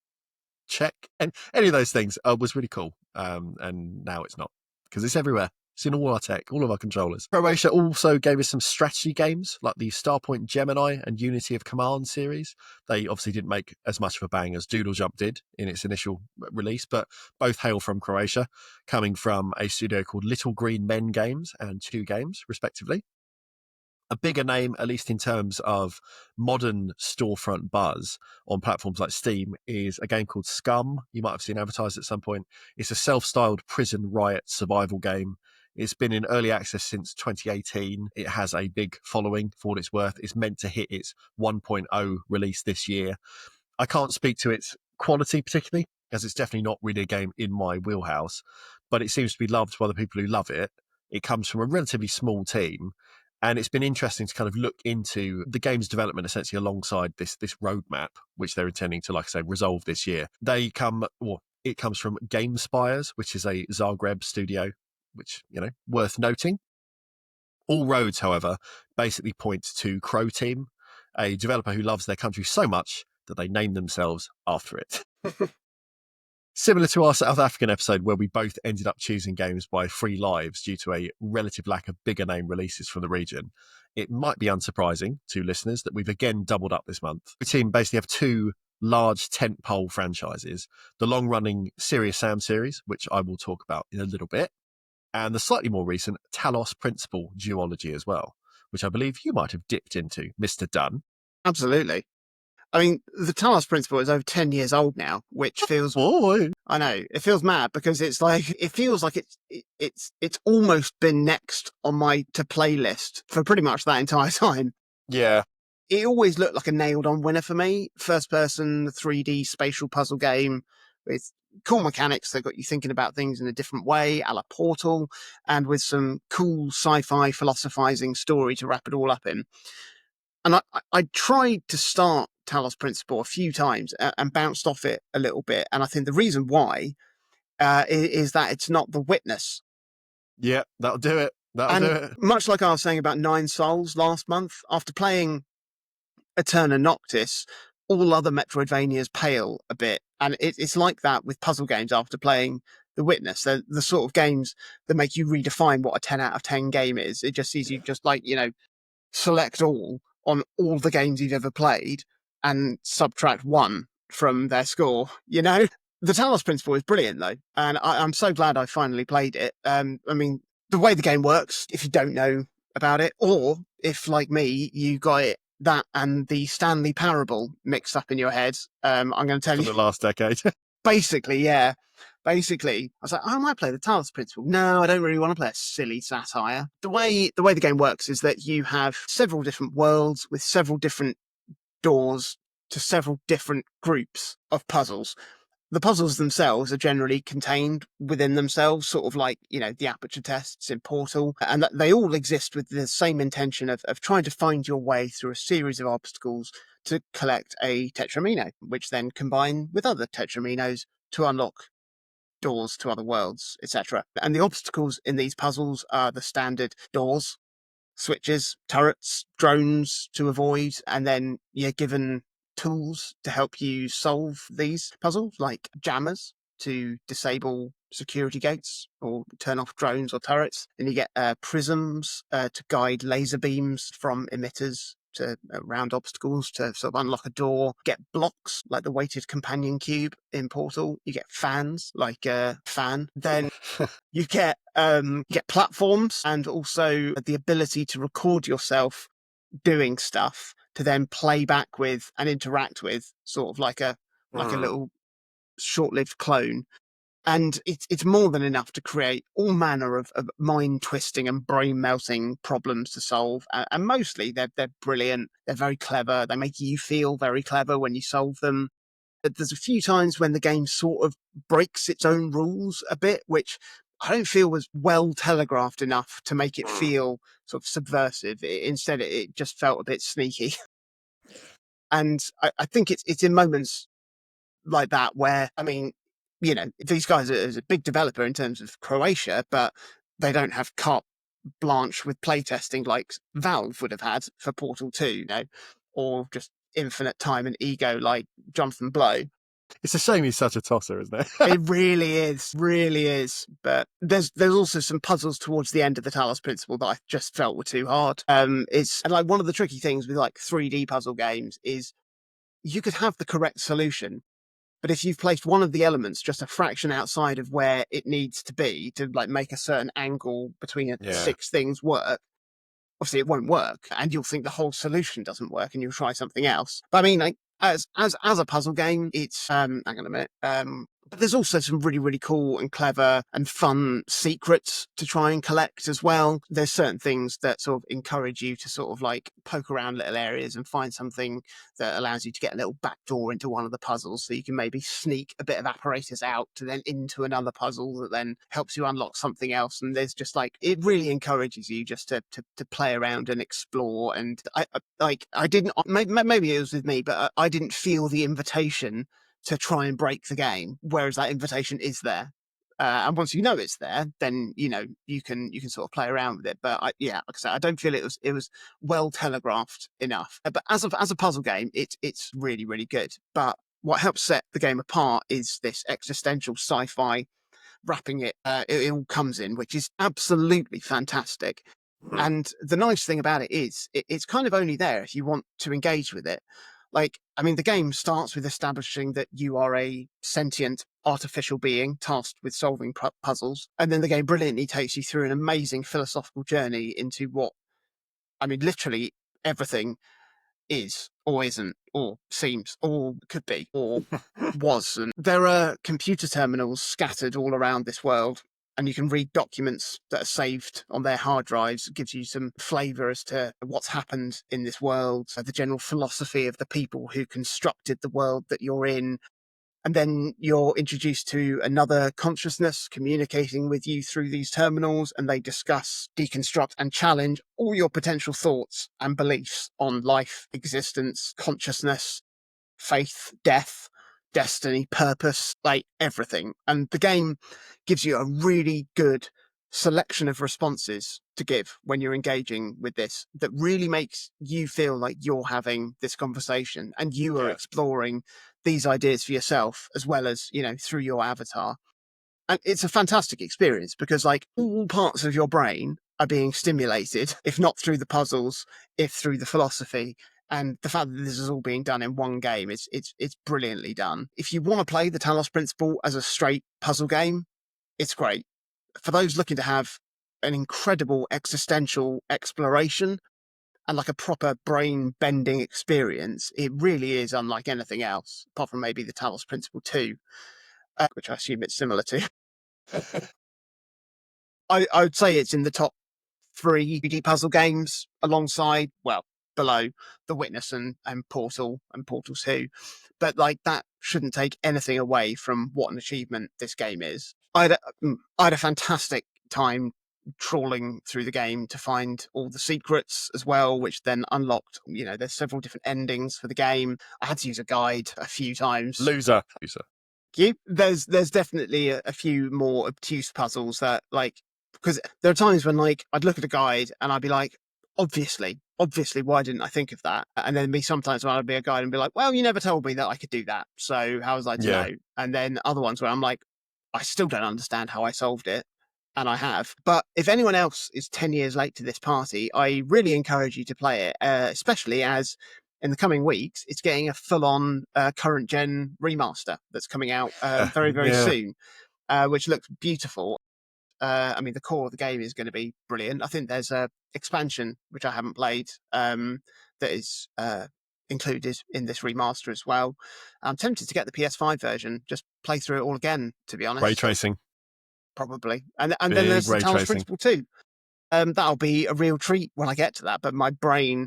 check, and any of those things was really cool. And now it's not, because it's everywhere. It's in all our tech, all of our controllers. Croatia also gave us some strategy games like the Starpoint Gemini and Unity of Command series. They obviously didn't make as much of a bang as Doodle Jump did in its initial release, but both hail from Croatia, coming from a studio called Little Green Men Games and 2 Games, respectively. A bigger name, at least in terms of modern storefront buzz on platforms like Steam, is a game called Scum. You might have seen advertised at some point. It's a self-styled prison riot survival game. It's been in early access since 2018. It has a big following for what it's worth. It's meant to hit its 1.0 release this year. I can't speak to its quality particularly, as it's definitely not really a game in my wheelhouse, but it seems to be loved by the people who love it. It comes from a relatively small team, and it's been interesting to kind of look into the game's development essentially alongside this roadmap, which they're intending to, like I say, resolve this year. It comes from GameSpires, which is a Zagreb studio, which, worth noting. All roads, however, basically point to Croteam, a developer who loves their country so much that they name themselves after it. Similar to our South African episode, where we both ended up choosing games by free lives due to a relative lack of bigger name releases from the region, it might be unsurprising to listeners that we've again doubled up this month. The team basically have two large tentpole franchises, the long-running Serious Sam series, which I will talk about in a little bit, and the slightly more recent Talos Principle duology as well, which I believe you might have dipped into, Mr. Dunn. Absolutely. I mean, the Talos Principle is over 10 years old now, which feels... Boy. I know, it feels mad because it feels like it's almost been next on my to-play list for pretty much that entire time. Yeah. It always looked like a nailed-on winner for me. First-person, 3D spatial puzzle game with cool mechanics that got you thinking about things in a different way, a la Portal, and with some cool sci-fi philosophizing story to wrap it all up in. And I tried to start Talos Principle a few times and bounced off it a little bit. And I think the reason why is that it's not The Witness. Yeah, that'll do it. That'll do it. Much like I was saying about Nine Souls last month, after playing Eterna Noctis, all other Metroidvanias pale a bit. And it's like that with puzzle games after playing The Witness. They're the sort of games that make you redefine what a 10 out of 10 game is. It just sees you just select all on all the games you've ever played and subtract one from their score, The Talos Principle is brilliant, though, and I'm so glad I finally played it. I mean, the way the game works, if you don't know about it, or if, like me, you got that and the Stanley Parable mixed up in your head, I'm going to tell you... For the last decade. Basically, yeah. Basically, I was like, I might play the Talos Principle. No, I don't really want to play a silly satire. The way the game works is that you have several different worlds with several different doors to several different groups of puzzles. The puzzles themselves are generally contained within themselves, sort of like, the aperture tests in Portal, and that they all exist with the same intention of trying to find your way through a series of obstacles to collect a Tetramino, which then combine with other Tetraminos to unlock doors to other worlds, etc. And the obstacles in these puzzles are the standard doors, switches, turrets, drones to avoid, and then you're given tools to help you solve these puzzles, like jammers to disable security gates or turn off drones or turrets. And you get prisms to guide laser beams from emitters to round obstacles to sort of unlock a door. Get blocks like the weighted companion cube in Portal. You get fans like Fan. Then you get platforms and also the ability to record yourself doing stuff to then play back with and interact with, sort of like a little short-lived clone. And it's more than enough to create all manner of mind-twisting and brain-melting problems to solve. And mostly they're brilliant. They're very clever. They make you feel very clever when you solve them. There's a few times when the game sort of breaks its own rules a bit, which I don't feel was well telegraphed enough to make it feel sort of subversive. Instead, it just felt a bit sneaky. And I think it's in moments like that where, I mean, these guys are a big developer in terms of Croatia, but they don't have carte blanche with playtesting like Valve would have had for Portal 2, or just infinite time and ego like Jonathan Blow. It's a shame he's such a tosser, isn't it? It really is. But there's also some puzzles towards the end of the Talos Principle that I just felt were too hard. It's and like one of the tricky things with like 3D puzzle games is you could have the correct solution, but if you've placed one of the elements just a fraction outside of where it needs to be to like make a certain angle between six things work, obviously it won't work, and you'll think the whole solution doesn't work, and you'll try something else. But I mean, like, as a puzzle game, it's hang on a minute. But there's also some really, really cool and clever and fun secrets to try and collect as well. There's certain things that sort of encourage you to sort of like poke around little areas and find something that allows you to get a little back door into one of the puzzles, so you can maybe sneak a bit of apparatus out to then into another puzzle that then helps you unlock something else. And there's just like, it really encourages you just to play around and explore. And I didn't, maybe it was with me, but I didn't feel the invitation to try and break the game, whereas that invitation is there. And once you know it's there, then you can sort of play around with it. But like I said, I don't feel it was well telegraphed enough. But as a puzzle game, it's really, really good. But what helps set the game apart is this existential sci-fi wrapping it all comes in, which is absolutely fantastic. And the nice thing about it is it's kind of only there if you want to engage with it. Like, I mean, the game starts with establishing that you are a sentient artificial being tasked with solving puzzles. And then the game brilliantly takes you through an amazing philosophical journey into what, I mean, literally everything is or isn't or seems or could be or was. And there are computer terminals scattered all around this world, and you can read documents that are saved on their hard drives. It gives you some flavour as to what's happened in this world, so the general philosophy of the people who constructed the world that you're in. And then you're introduced to another consciousness communicating with you through these terminals, and they discuss, deconstruct, and challenge all your potential thoughts and beliefs on life, existence, consciousness, faith, death, destiny, purpose, like everything. And the game gives you a really good selection of responses to give when you're engaging with this that really makes you feel like you're having this conversation and you are exploring these ideas for yourself, as well as, through your avatar. And it's a fantastic experience because like all parts of your brain are being stimulated, if not through the puzzles, if through the philosophy. And the fact that this is all being done in one game, it's brilliantly done. If you want to play the Talos Principle as a straight puzzle game, it's great. For those looking to have an incredible existential exploration and like a proper brain bending experience, it really is unlike anything else, apart from maybe the Talos Principle 2, which I assume it's similar to. I would say it's in the top 3 3D puzzle games alongside, well, below The Witness and Portal and Portal 2. But like that shouldn't take anything away from what an achievement this game is. I had a fantastic time trawling through the game to find all the secrets as well, which then unlocked, there's several different endings for the game. I had to use a guide a few times. Loser. There's definitely a few more obtuse puzzles that like, because there are times when like I'd look at a guide and I'd be like, obviously, why didn't I think of that? And then sometimes when I'd be a guide and be like, well, you never told me that I could do that, so how was I to know? And then other ones where I'm like, I still don't understand how I solved it, and I have. But if anyone else is 10 years late to this party, I really encourage you to play it, especially as in the coming weeks, it's getting a full-on current gen remaster that's coming out very, very soon, which looks beautiful. I mean, the core of the game is going to be brilliant. I think there's a expansion, which I haven't played, that is included in this remaster as well. I'm tempted to get the PS5 version, just play through it all again, to be honest. Ray tracing. Probably. And then there's the Talos Principle 2. That'll be a real treat when I get to that, but my brain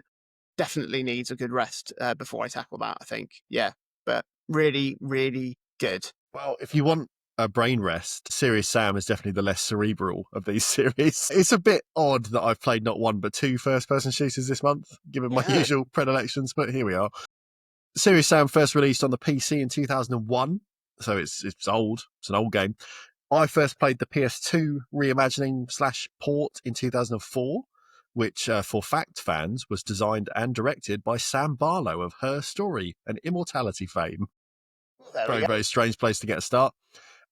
definitely needs a good rest before I tackle that, I think. Yeah, but really, really good. Well, if you want a brain rest, Serious Sam is definitely the less cerebral of these series. It's a bit odd that I've played not 1 but 2 first-person shooters this month, given my usual predilections, but here we are. Serious Sam first released on the PC in 2001, so it's old. It's an old game. I first played the PS2 reimagining/port in 2004, which, for Fact fans, was designed and directed by Sam Barlow of Her Story and Immortality fame. Very, very strange place to get a start.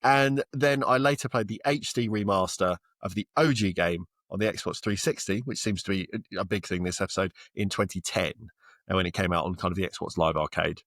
And then I later played the HD remaster of the OG game on the Xbox 360, which seems to be a big thing this episode, in 2010, and when it came out on kind of the Xbox Live Arcade.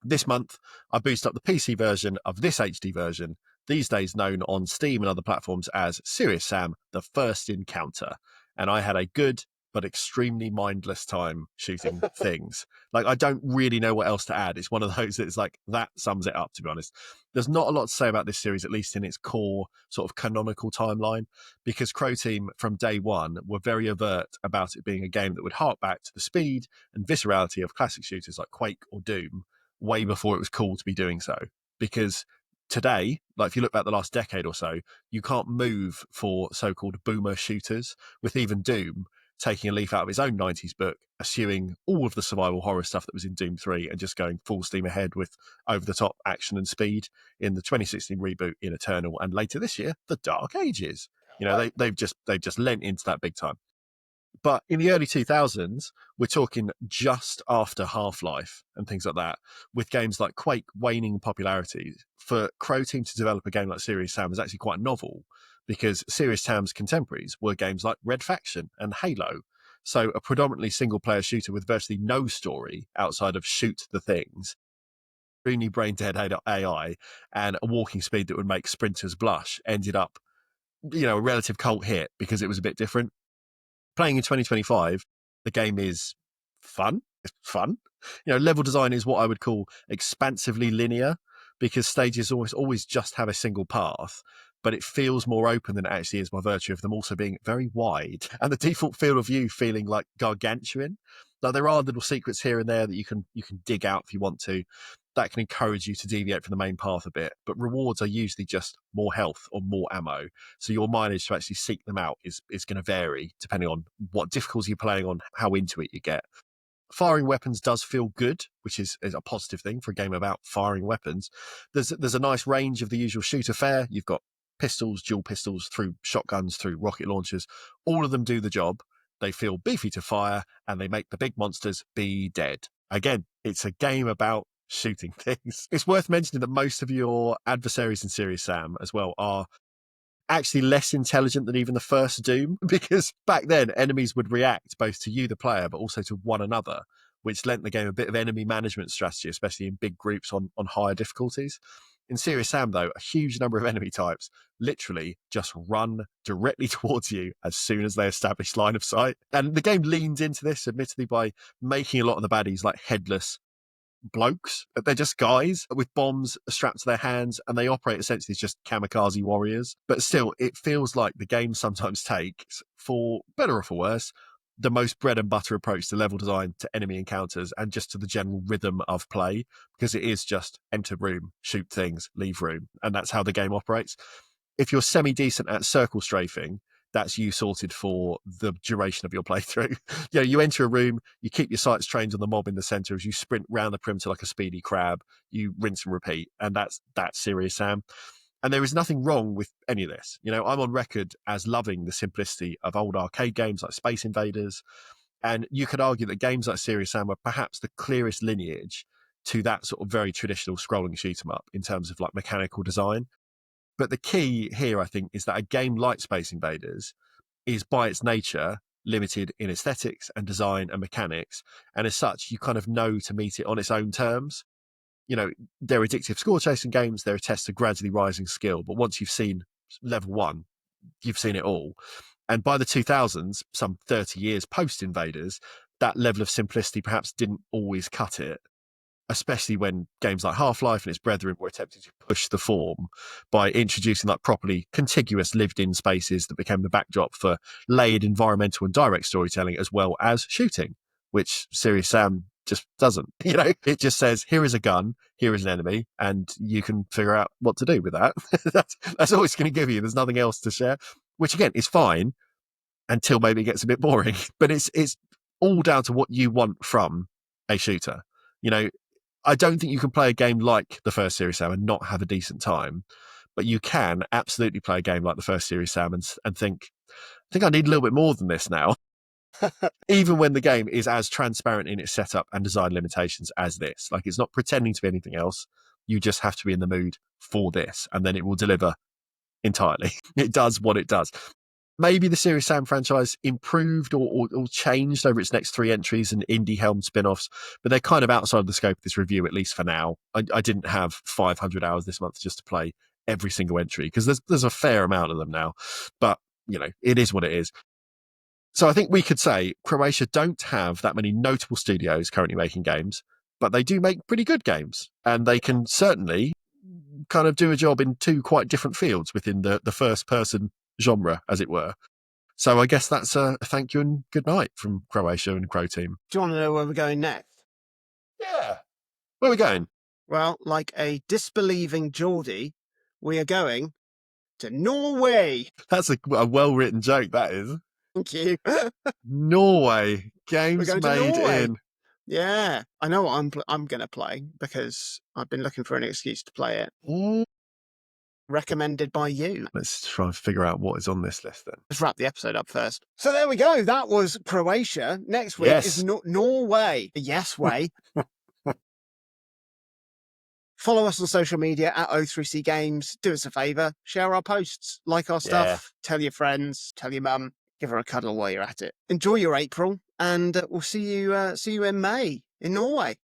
This month, I boosted up the PC version of this HD version, these days known on Steam and other platforms as Serious Sam: The First Encounter, and I had a good but extremely mindless time shooting things. Like, I don't really know what else to add. It's one of those that's like, that sums it up, to be honest. There's not a lot to say about this series, at least in its core sort of canonical timeline, because Croteam from day one were very overt about it being a game that would hark back to the speed and viscerality of classic shooters like Quake or Doom way before it was cool to be doing so. Because today, like if you look back the last decade or so, you can't move for so-called boomer shooters, with even Doom taking a leaf out of his own 90s book, eschewing all of the survival horror stuff that was in Doom 3 and just going full steam ahead with over-the-top action and speed in the 2016 reboot in Eternal, and later this year, The Dark Ages. You know, they've just lent into that big time. But in the early 2000s, we're talking just after Half-Life and things like that, with games like Quake waning popularity. For Croteam to develop a game like Serious Sam is actually quite novel, because Serious Sam's contemporaries were games like Red Faction and Halo. So a predominantly single-player shooter with virtually no story outside of shoot the things, extremely brain-dead AI, and a walking speed that would make sprinters blush ended up, a relative cult hit because it was a bit different. Playing in 2025, the game is fun. It's fun. Level design is what I would call expansively linear, because stages always just have a single path, but it feels more open than it actually is by virtue of them also being very wide, and the default field of view feeling like gargantuan. Now, there are little secrets here and there that you can dig out if you want to, that can encourage you to deviate from the main path a bit, but rewards are usually just more health or more ammo. So your mileage to actually seek them out is going to vary depending on what difficulty you're playing on, how into it you get. Firing weapons does feel good, which is a positive thing for a game about firing weapons. There's a nice range of the usual shooter fare. You've got pistols, dual pistols, through shotguns, through rocket launchers. All of them do the job. They feel beefy to fire, and they make the big monsters be dead. Again, it's a game about shooting things. It's worth mentioning that most of your adversaries in Serious Sam as well are actually less intelligent than even the first Doom, because back then enemies would react both to you, the player, but also to one another, which lent the game a bit of enemy management strategy, especially in big groups on higher difficulties. In Serious Sam, though, a huge number of enemy types literally just run directly towards you as soon as they establish line of sight. And the game leans into this, admittedly, by making a lot of the baddies like headless blokes. They're just guys with bombs strapped to their hands, and they operate essentially as just kamikaze warriors. But still, it feels like the game sometimes takes, for better or for worse, the most bread and butter approach to level design, to enemy encounters, and just to the general rhythm of play, because it is just enter room, shoot things, leave room, and that's how the game operates. If you're semi-decent at circle strafing, that's you sorted for the duration of your playthrough. You enter a room, you keep your sights trained on the mob in the center as you sprint round the perimeter like a speedy crab, you rinse and repeat, and that's Serious Sam. And there is nothing wrong with any of this. I'm on record as loving the simplicity of old arcade games like Space Invaders, and you could argue that games like Serious Sam are perhaps the clearest lineage to that sort of very traditional scrolling shoot 'em up in terms of like mechanical design. But the key here, I think, is that a game like Space Invaders is by its nature limited in aesthetics and design and mechanics. And as such, you kind of know to meet it on its own terms. They're addictive score chasing games. They're a test of gradually rising skill. But once you've seen level one, you've seen it all. And by the 2000s, some 30 years post Invaders, that level of simplicity perhaps didn't always cut it, especially when games like Half-Life and its brethren were attempting to push the form by introducing like properly contiguous lived-in spaces that became the backdrop for layered environmental and direct storytelling, as well as shooting, which Serious Sam just doesn't. It just says, here is a gun, here is an enemy, and you can figure out what to do with that. That's all it's going to give you. There's nothing else to share, which again is fine until maybe it gets a bit boring. But it's all down to what you want from a shooter. I don't think you can play a game like the first Serious Sam and not have a decent time, but you can absolutely play a game like the first Serious Sam and think, I think I need a little bit more than this now. Even when the game is as transparent in its setup and design limitations as this. Like, it's not pretending to be anything else. You just have to be in the mood for this, and then it will deliver entirely. It does what it does. Maybe the Serious Sam franchise improved or changed over its next three entries and indie helm spin-offs, but they're kind of outside the scope of this review, at least for now. I didn't have 500 hours this month just to play every single entry, because there's a fair amount of them now. But, it is what it is. So I think we could say Croatia don't have that many notable studios currently making games, but they do make pretty good games. And they can certainly kind of do a job in two quite different fields within the first person genre, as it were. So I guess that's a thank you and good night from Croatia and Croteam. Do you want to know where we're going next? Yeah. Where are we going? Well, like a disbelieving Geordie, we are going to Norway. That's a well-written joke, that is. Thank you. Norway. We're Games going to made Norway. in. Yeah, I know what I'm going to play because I've been looking for an excuse to play it. Ooh. Recommended by you. Let's try and figure out what is on this list then. Let's wrap the episode up first. So there we go. That was Croatia. Next week is Norway. The yes way. Follow us on social media at O3C Games. Do us a favour. Share our posts. Like our stuff. Tell your friends. Tell your mum. Give her a cuddle while you're at it. Enjoy your April. And we'll see you in May in Norway.